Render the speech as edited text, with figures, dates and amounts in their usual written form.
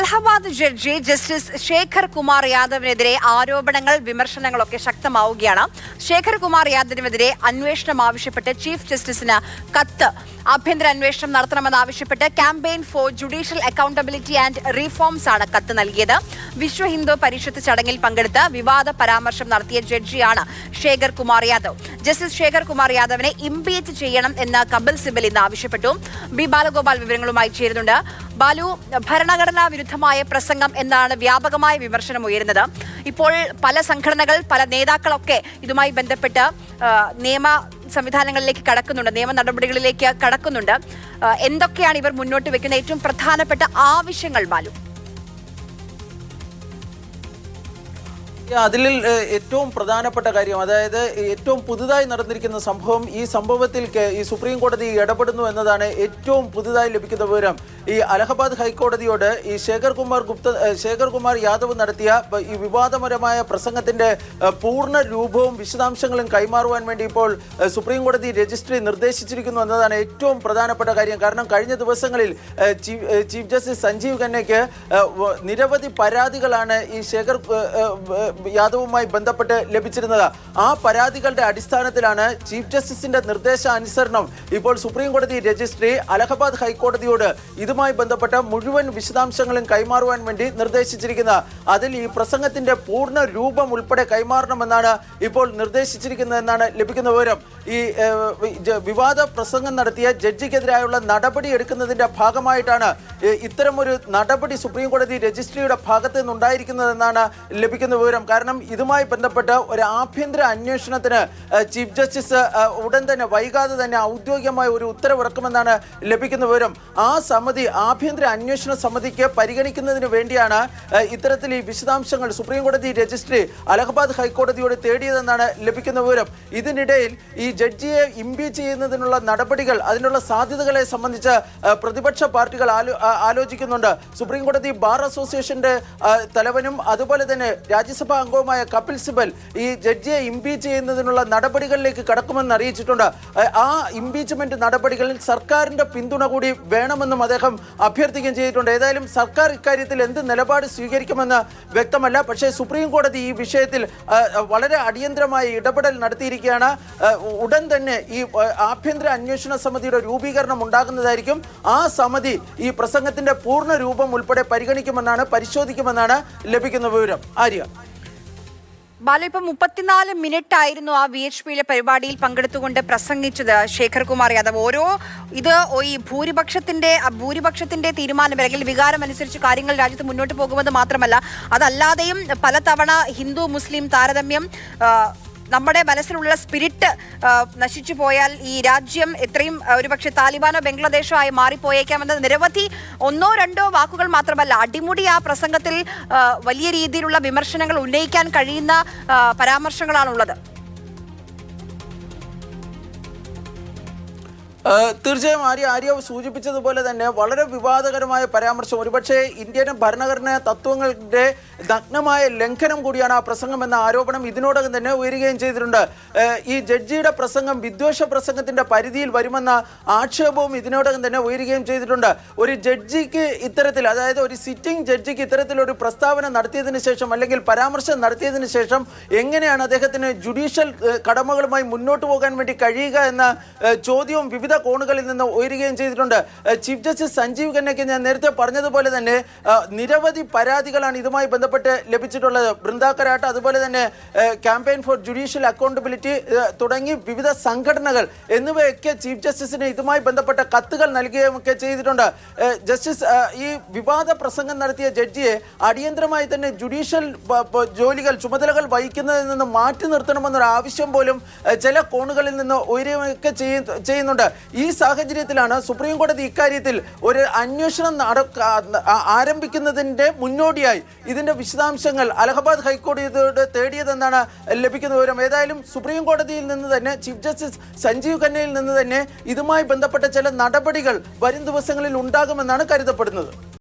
Allahabad judge justice Shekhar Kumar യാദവിനെതിരെ ആരോപണങ്ങൾ വിമർശനങ്ങളൊക്കെ ശക്തമാവുകയാണ്. ശേഖർ കുമാർ യാദവിനെതിരെ അന്വേഷണം ആവശ്യപ്പെട്ട് ചീഫ് ജസ്റ്റിസിന് കത്ത് ആഭ്യന്തര അന്വേഷണം നടത്തണമെന്നാവശ്യപ്പെട്ട് campaign for judicial accountability and reforms ആണ് കത്ത് നൽകിയത്. വിശ്വ ഹിന്ദു പരിഷത്ത് ചടങ്ങിൽ പങ്കെടുത്ത് വിവാദ പരാമർശം നടത്തിയ ജഡ്ജിയാണ് ശേഖർ കുമാർ യാദവ്. ജസ്റ്റിസ് ശേഖർ കുമാർ യാദവിനെ ഇംപീച്ച് ചെയ്യണം എന്ന് കപിൽ സിബൽ ഇന്ന് ആവശ്യപ്പെട്ടു. ബി ബാലഗോപാൽ വിവരങ്ങളുമായി ചേരുന്നുണ്ട്. ബാലു, ഭരണഘടനാ വിരുദ്ധമായ പ്രസംഗം എന്നാണ് വ്യാപകമായ വിമർശനം ഉയരുന്നത്. ഇപ്പോൾ പല സംഘടനകൾ, പല നേതാക്കളൊക്കെ ഇതുമായി ബന്ധപ്പെട്ട് നിയമ സംവിധാനങ്ങളിലേക്ക് കടക്കുന്നുണ്ട്, നിയമ നടപടികളിലേക്ക് കടക്കുന്നുണ്ട്. എന്തൊക്കെയാണ് ഇവർ മുന്നോട്ട് വെക്കുന്ന ഏറ്റവും പ്രധാനപ്പെട്ട ആവശ്യങ്ങൾ, ബാലു? അതിൽ ഏറ്റവും പ്രധാനപ്പെട്ട കാര്യം, അതായത് ഏറ്റവും പുതുതായി നടന്നിരിക്കുന്ന സംഭവം, ഈ സംഭവത്തിൽ ഈ സുപ്രീം കോടതി ഇടപെടുന്നു എന്നതാണ് ഏറ്റവും പുതുതായി ലഭിക്കുന്ന വിവരം. ഈ അലഹബാദ് ഹൈക്കോടതിയോട് ഈ ശേഖർ കുമാർ യാദവ് നടത്തിയ ഈ വിവാദപരമായ പ്രസംഗത്തിന്റെ പൂർണ്ണ രൂപവും വിശദാംശങ്ങളും കൈമാറുവാൻ വേണ്ടി ഇപ്പോൾ സുപ്രീം കോടതി രജിസ്ട്രി നിർദ്ദേശിച്ചിരിക്കുന്നു എന്നതാണ് ഏറ്റവും പ്രധാനപ്പെട്ട കാര്യം. കാരണം കഴിഞ്ഞ ദിവസങ്ങളിൽ ചീഫ് ജസ്റ്റിസ് സഞ്ജീവ് ഖന്നയ്ക്ക് നിരവധി പരാതികളാണ് ഈ ശേഖർ യാദവുമായി ബന്ധപ്പെട്ട് ലഭിച്ചിരുന്നത്. ആ പരാതികളുടെ അടിസ്ഥാനത്തിലാണ് ചീഫ് ജസ്റ്റിസിന്റെ നിർദ്ദേശാനുസരണം ഇപ്പോൾ സുപ്രീം കോടതി രജിസ്ട്രി അലഹബാദ് ഹൈക്കോടതിയോട് ഇതുമായി ബന്ധപ്പെട്ട മുഴുവൻ വിശദാംശങ്ങളും കൈമാറുവാൻ വേണ്ടി നിർദ്ദേശിച്ചിരിക്കുന്നത്. അതിൽ ഈ പ്രസംഗത്തിന്റെ പൂർണ്ണ രൂപം ഉൾപ്പെടെ കൈമാറണമെന്നാണ് ഇപ്പോൾ നിർദ്ദേശിച്ചിരിക്കുന്നതെന്നാണ് ലഭിക്കുന്ന വിവരം. ഈ വിവാദ പ്രസംഗം നടത്തിയ ജഡ്ജിക്കെതിരായുള്ള നടപടി എടുക്കുന്നതിന്റെ ഭാഗമായിട്ടാണ് ഇത്തരമൊരു നടപടി സുപ്രീം കോടതി രജിസ്ട്രിയുടെ ഭാഗത്ത് നിന്നുണ്ടായിരിക്കുന്നതെന്നാണ് ലഭിക്കുന്ന വിവരം. കാരണം ഇതുമായി ബന്ധപ്പെട്ട ഒരു ആഭ്യന്തര അന്വേഷണത്തിന് ചീഫ് ജസ്റ്റിസ് ഉടൻ തന്നെ, വൈകാതെ തന്നെ ഔദ്യോഗികമായ ഒരു ഉത്തരവിറക്കുമെന്നാണ് ലഭിക്കുന്ന വിവരം. ആ സമിതി, ആഭ്യന്തര അന്വേഷണ സമിതിക്ക് പരിഗണിക്കുന്നതിന് വേണ്ടിയാണ് ഇത്തരത്തിൽ ഈ വിശദാംശങ്ങൾ സുപ്രീം കോടതി രജിസ്ട്രി അലഹബാദ് ഹൈക്കോടതിയോട് തേടിയതെന്നാണ് ലഭിക്കുന്ന വിവരം. ഇതിനിടയിൽ ഈ ജഡ്ജിയെ ഇംപീച്ച് ചെയ്യുന്നതിനുള്ള നടപടികൾ, അതിനുള്ള സാധ്യതകളെ സംബന്ധിച്ച് പ്രതിപക്ഷ പാർട്ടികൾ ആലോചിക്കുന്നുണ്ട്. സുപ്രീം കോടതി ബാർ അസോസിയേഷന്റെ തലവനും അതുപോലെ തന്നെ രാജ്യസഭാ അംഗവുമായ കപിൽ സിബൽ ഈ ജഡ്ജിയെ ഇംപീച്ച് ചെയ്യുന്നതിനുള്ള നടപടികളിലേക്ക് കടക്കുമെന്ന് അറിയിച്ചിട്ടുണ്ട്. ആ ഇംപീച്ച്മെന്റ് നടപടികളിൽ സർക്കാരിന്റെ പിന്തുണ കൂടി വേണമെന്നും അദ്ദേഹം അഭ്യർത്ഥിക്കുകയും ചെയ്തിട്ടുണ്ട്. ഏതായാലും സർക്കാർ ഇക്കാര്യത്തിൽ എന്ത് നിലപാട് സ്വീകരിക്കുമെന്ന് വ്യക്തമല്ല. പക്ഷേ സുപ്രീം കോടതി ഈ വിഷയത്തിൽ വളരെ അടിയന്തരമായ ഇടപെടൽ നടത്തിയിരിക്കുകയാണ്. ഉടൻ തന്നെ ഈ ആഭ്യന്തര അന്വേഷണ സമിതിയുടെ രൂപീകരണം ഉണ്ടാകുന്നതായിരിക്കും. ആ സമിതി ഈ പ്രസംഗത്തിന്റെ പൂർണ്ണ രൂപം ഉൾപ്പെടെ പരിശോധിക്കുമെന്നാണ് ലഭിക്കുന്ന വിവരം. ആര്യ, ബാലു, ഇപ്പൊ 34 മിനിറ്റ് ആയിരുന്നു ആ VHPയിലെ പരിപാടിയിൽ പങ്കെടുത്തുകൊണ്ട് പ്രസംഗിച്ചത് ശേഖർ കുമാർ യാദവ്. ഇത് ഈ ഭൂരിപക്ഷത്തിന്റെ തീരുമാനം അല്ലെങ്കിൽ വികാരം അനുസരിച്ച് കാര്യങ്ങൾ രാജ്യത്ത് മുന്നോട്ട് പോകുമെന്ന് മാത്രമല്ല, അതല്ലാതെയും പലതവണ ഹിന്ദു മുസ്ലിം താരതമ്യം, നമ്മുടെ മനസ്സിലുള്ള സ്പിരിറ്റ് നശിച്ചു പോയാൽ ഈ രാജ്യം എത്രയും ഒരുപക്ഷെ താലിബാനോ ബംഗ്ലാദേശോ ആയി മാറിപ്പോയേക്കാമെന്ന നിരവധി ഒന്നോ രണ്ടോ വാക്കുകൾ മാത്രമല്ല, അടിമുടി ആ പ്രസംഗത്തിൽ വലിയ രീതിയിലുള്ള വിമർശനങ്ങൾ ഉന്നയിക്കാൻ കഴിയുന്ന പരാമർശങ്ങളാണുള്ളത്. തീർച്ചയായും ആര്യ സൂചിപ്പിച്ചതുപോലെ തന്നെ വളരെ വിവാദകരമായ പരാമർശം, ഒരുപക്ഷെ ഇന്ത്യൻ ഭരണഘടനാ തത്വങ്ങളുടെ നഗ്നമായ ലംഘനം കൂടിയാണ് ആ പ്രസംഗം എന്ന ആരോപണം ഇതിനോടകം തന്നെ ഉയരുകയും ചെയ്തിട്ടുണ്ട്. ഈ ജഡ്ജിയുടെ പ്രസംഗം വിദ്വേഷ പ്രസംഗത്തിന്റെ പരിധിയിൽ വരുമെന്ന ആക്ഷേപവും ഇതിനോടകം തന്നെ ഉയരുകയും ചെയ്തിട്ടുണ്ട്. ഒരു ജഡ്ജിക്ക് ഇത്തരത്തിൽ, അതായത് ഒരു സിറ്റിംഗ് ജഡ്ജിക്ക് ഇത്തരത്തിലൊരു പ്രസ്താവന നടത്തിയതിനു ശേഷം അല്ലെങ്കിൽ പരാമർശം നടത്തിയതിനു ശേഷം എങ്ങനെയാണ് അദ്ദേഹത്തിന് ജുഡീഷ്യൽ കടമകളുമായി മുന്നോട്ട് പോകാൻ വേണ്ടി കഴിയുക എന്ന ചോദ്യവും വിവിധ കോണുകളിൽ നിന്ന് ഉയരുകയും ചെയ്തിട്ടുണ്ട്. ചീഫ് ജസ്റ്റിസ് സഞ്ജീവ് ഖന്നയ്ക്ക് ഞാൻ നേരത്തെ പറഞ്ഞതുപോലെ തന്നെ നിരവധി പരാതികളാണ് ഇതുമായി ബന്ധപ്പെട്ട് ലഭിച്ചിട്ടുള്ളത്. ബൃന്ദ കരാട്ട്, അതുപോലെ തന്നെ ക്യാമ്പയിൻ ഫോർ ജുഡീഷ്യൽ അക്കൗണ്ടബിലിറ്റി തുടങ്ങി വിവിധ സംഘടനകൾ എന്നിവയൊക്കെ ചീഫ് ജസ്റ്റിസിന് ഇതുമായി ബന്ധപ്പെട്ട കത്തുകൾ നൽകുകയും ഒക്കെ ചെയ്തിട്ടുണ്ട്. ജസ്റ്റിസ് ഈ വിവാദ പ്രസംഗം നടത്തിയ ജഡ്ജിയെ അടിയന്തരമായി തന്നെ ജുഡീഷ്യൽ ചുമതലകൾ വഹിക്കുന്നതിൽ നിന്ന് മാറ്റി നിർത്തണമെന്നൊരു ആവശ്യം പോലും ചില കോണുകളിൽ നിന്ന് ഉയരുകയൊക്കെ ചെയ്യുന്നുണ്ട്. ഈ സാഹചര്യത്തിലാണ് സുപ്രീം കോടതി ഇക്കാര്യത്തിൽ ഒരു അന്വേഷണം ആരംഭിക്കുന്നതിന്റെ മുന്നോടിയായി ഇതിന്റെ വിശദാംശങ്ങൾ അലഹബാദ് ഹൈക്കോടതിയോട് തേടിയതെന്നാണ് ലഭിക്കുന്ന വിവരം. ഏതായാലും സുപ്രീം കോടതിയിൽ നിന്ന് തന്നെ, ചീഫ് ജസ്റ്റിസ് സഞ്ജീവ് ഖന്നയിൽ നിന്ന് തന്നെ ഇതുമായി ബന്ധപ്പെട്ട ചില നടപടികൾ വരും ദിവസങ്ങളിൽ ഉണ്ടാകുമെന്നാണ് കരുതപ്പെടുന്നത്.